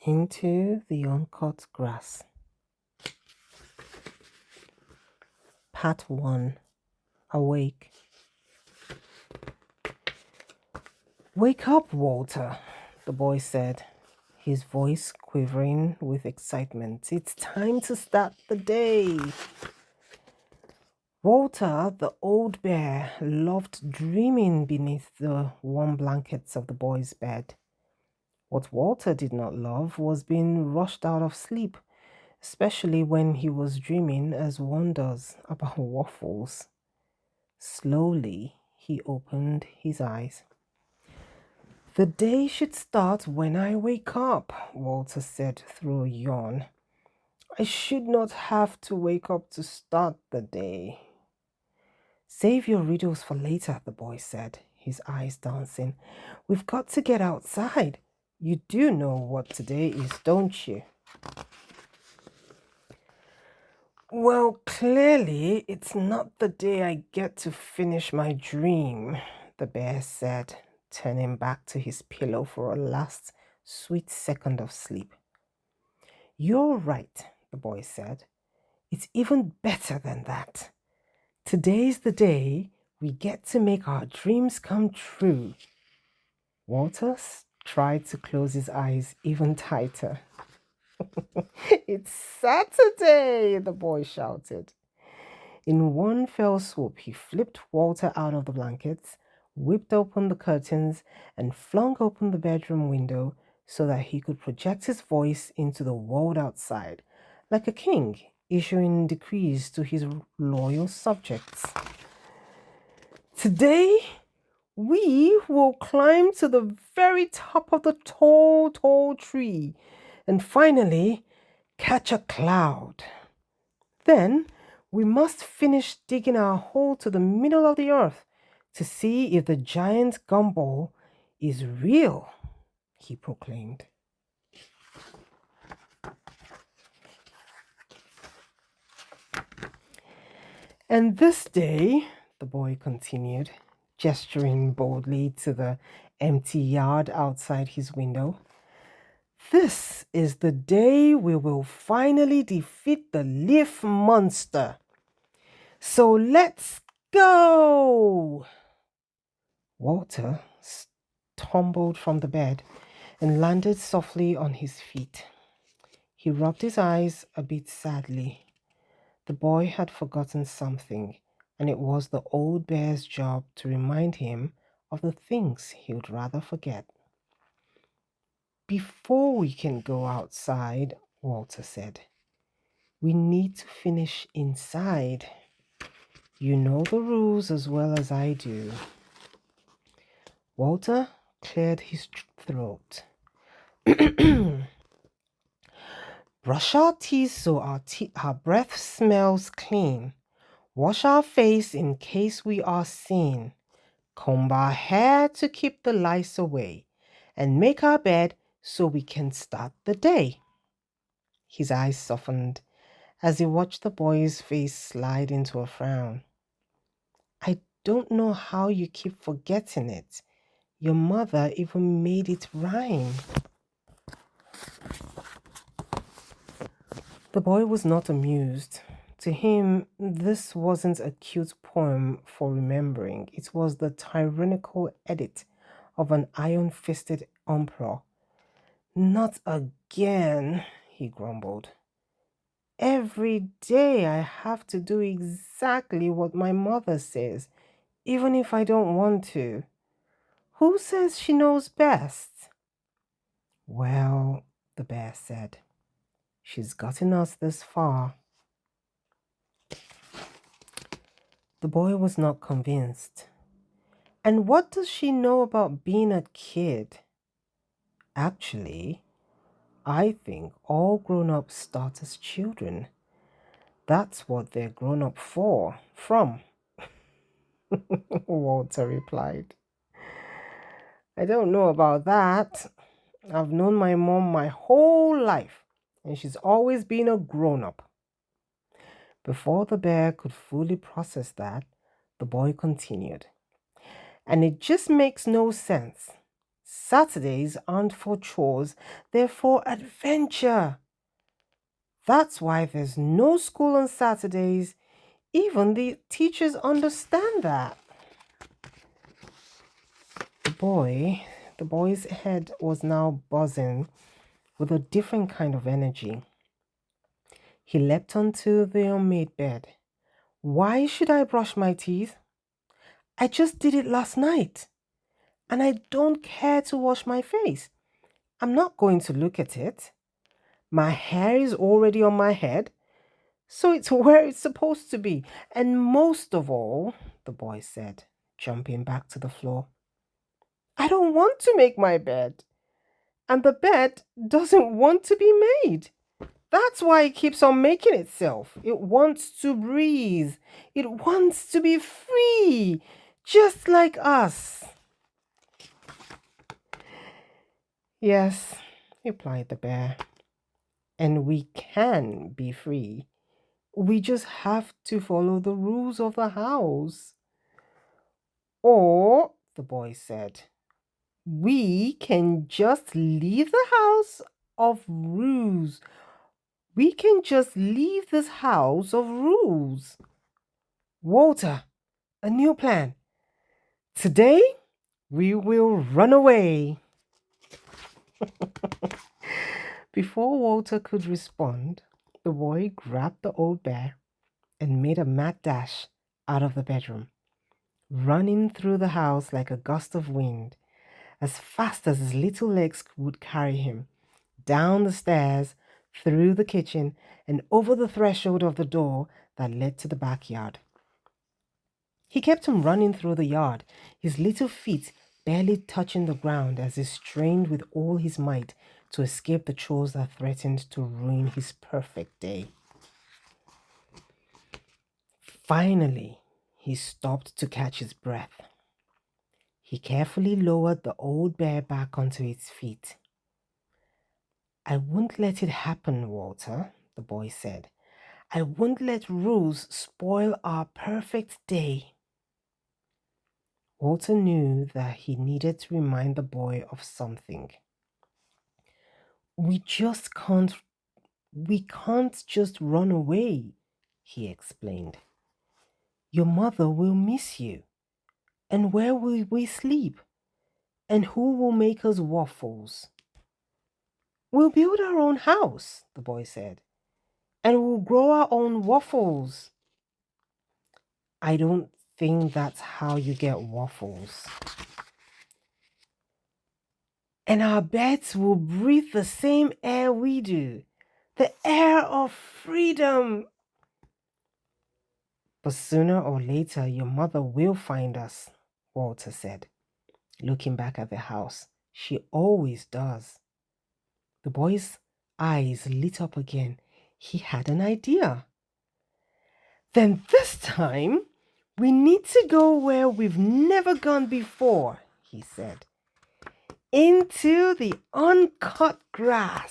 Into the Uncut Grass. Part 1. Awake. Wake up, Walter, the boy said, his voice quivering with excitement. It's time to start the day. Walter, the old bear, loved dreaming beneath the warm blankets of the boy's bed. What Walter did not love was being rushed out of sleep, especially when he was dreaming as one does about waffles. Slowly, he opened his eyes. The day should start when I wake up, Walter said through a yawn. I should not have to wake up to start the day. Save your riddles for later, the boy said, his eyes dancing. We've got to get outside. You do know what today is, don't you? Well, clearly, it's not the day I get to finish my dream, the bear said, turning back to his pillow for a last sweet second of sleep. You're right, the boy said. It's even better than that. Today's the day we get to make our dreams come true. Walter tried to close his eyes even tighter. It's Saturday, the boy shouted. In one fell swoop, he flipped Walter out of the blankets, whipped open the curtains, and flung open the bedroom window so that he could project his voice into the world outside, like a king issuing decrees to his loyal subjects. Today, we will climb to the very top of the tall, tall tree and finally catch a cloud. Then we must finish digging our hole to the middle of the earth to see if the giant gumball is real, he proclaimed. And this day, the boy continued, gesturing boldly to the empty yard outside his window, this is the day we will finally defeat the leaf monster. So let's go! Walter tumbled from the bed and landed softly on his feet. He rubbed his eyes a bit sadly. The boy had forgotten something, and it was the old bear's job to remind him of the things he would rather forget. Before we can go outside, Walter said, we need to finish inside. You know the rules as well as I do. Walter cleared his throat. Brush our teeth so our breath smells clean. Wash our face in case we are seen. Comb our hair to keep the lice away. And make our bed so we can start the day. His eyes softened as he watched the boy's face slide into a frown. I don't know how you keep forgetting it. Your mother even made it rhyme. The boy was not amused. To him, this wasn't a cute poem for remembering. It was the tyrannical edict of an iron-fisted emperor. Not again, he grumbled. Every day I have to do exactly what my mother says, even if I don't want to. Who says she knows best? Well, the bear said, she's gotten us this far. The boy was not convinced. And what does she know about being a kid? Actually, I think all grown-ups start as children. That's what they're grown up from, Walter replied. I don't know about that. I've known my mom my whole life, and she's always been a grown-up. Before the bear could fully process that, the boy continued. And it just makes no sense. Saturdays aren't for chores, they're for adventure. That's why there's no school on Saturdays. Even the teachers understand that. The boy's head was now buzzing with a different kind of energy. He leapt onto the unmade bed. Why should I brush my teeth? I just did it last night. And I don't care to wash my face. I'm not going to look at it. My hair is already on my head, so it's where it's supposed to be. And most of all, the boy said, jumping back to the floor, I don't want to make my bed. And the bed doesn't want to be made. That's why it keeps on making itself. It wants to breathe. It wants to be free, just like us. Yes, replied the bear, and we can be free. We just have to follow the rules of the house. Or, the boy said, we can just leave the house of rules. We can just leave this house of rules. Walter, a new plan. Today, we will run away. Before Walter could respond, the boy grabbed the old bear and made a mad dash out of the bedroom, running through the house like a gust of wind, as fast as his little legs would carry him, down the stairs, through the kitchen, and over the threshold of the door that led to the backyard. He kept on running through the yard, his little feet barely touching the ground as he strained with all his might to escape the chores that threatened to ruin his perfect day. Finally, he stopped to catch his breath. He carefully lowered the old bear back onto its feet. I won't let it happen, Walter, the boy said. I won't let rules spoil our perfect day. Walter knew that he needed to remind the boy of something. We can't just run away, he explained. Your mother will miss you. And where will we sleep? And who will make us waffles? We'll build our own house, the boy said, and we'll grow our own waffles. I don't think that's how you get waffles. And our beds will breathe the same air we do, the air of freedom. But sooner or later, your mother will find us, Walter said, looking back at the house. She always does. The boy's eyes lit up again. He had an idea. Then this time, we need to go where we've never gone before, he said. Into the uncut grass.